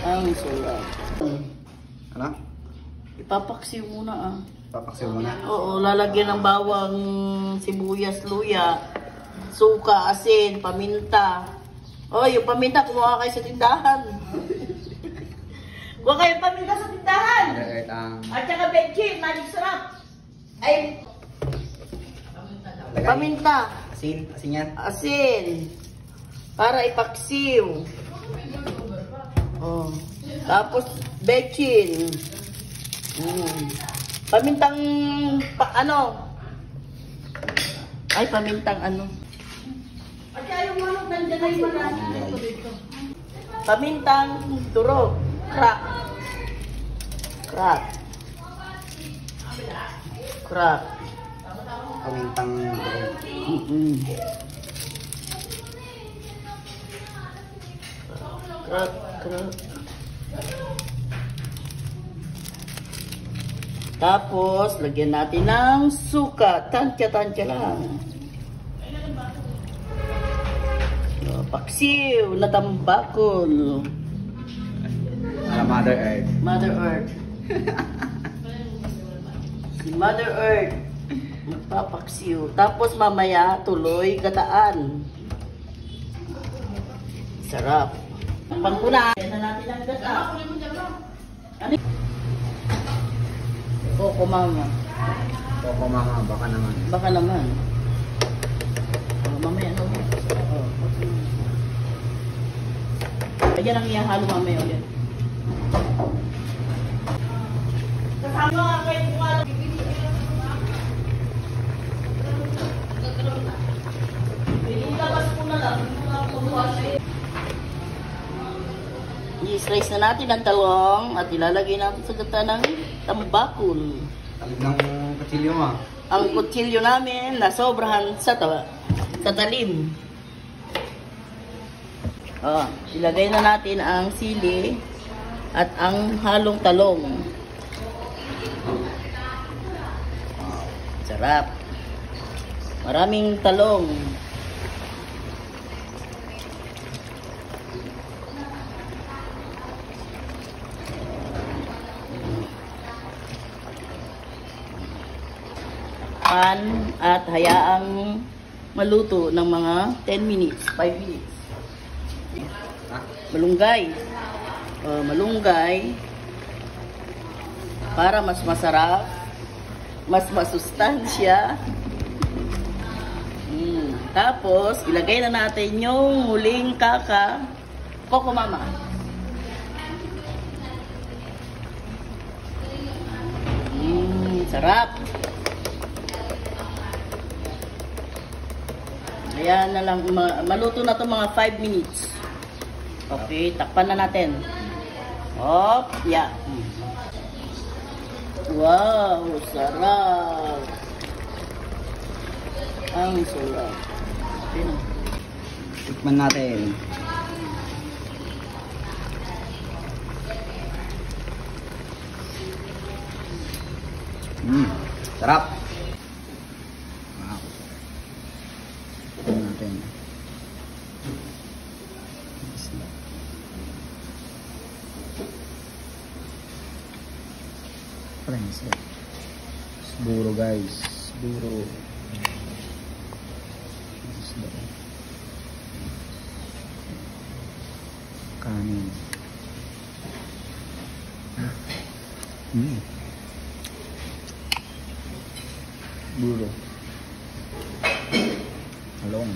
Ang sarap. Ano? Ipapaksiw muna ah. Papaksiw mo na. Oo, lalagyan ng bawang, sibuyas, luya, suka, asin, paminta. Oh, yung paminta, kumuha kayo sa tindahan. Kuha kayo paminta sa tindahan. At saka bechin, magic sarap. Ay, paminta. Asin, asin yan. Asin. Para ipaksiw. Oh. Tapos, bechin. Pamintang, ano? Ay, pamintang ano? At yung manok, nandiyan na yung marami. Pamintang turog. Crack. Crack. Crack. Pamintang Crack, crack. Tapos, lagyan natin ng suka. Tansya-tansya lang. So, paksiw na tambakol. Mother Earth. Mother Earth. Si Mother Earth. Magpapaksiw. Tapos mamaya, tuloy gataan. Sarap. Pangkuna. Yan na natin ang gata. Ano? Coco mama. Coco mama, baka naman. Baka naman. Oh, mamaya ano? Oh. Ayan ang ihahalo mamaya ulit. Kasama nga kayo kung alam. Ilabas ko na lang. I-slice na natin ang talong at ilalagay natin sa gata ng tambakol. Talig ng kutsilyo mo. Ang kutsilyo namin na sobrahan sa talim. Oh, ilagay na natin ang sili at ang halong talong. Sarap. Maraming talong. Pan at hayaang maluto ng mga 10 minutes, 5 minutes. Malunggay. Malunggay para mas masarap, mas masustansya. Tapos, ilagay na natin yung huling Coco mama. Sarap. Ayan na lang, maluto na to mga 5 minutes. Okay, takpan na natin. Hop, yeah. Wow, sarap. Ang sarap. Tikman natin. Sarap. Wow. Tikman natin. Friends, buro guys, buro. Kanin. Buro. Talong.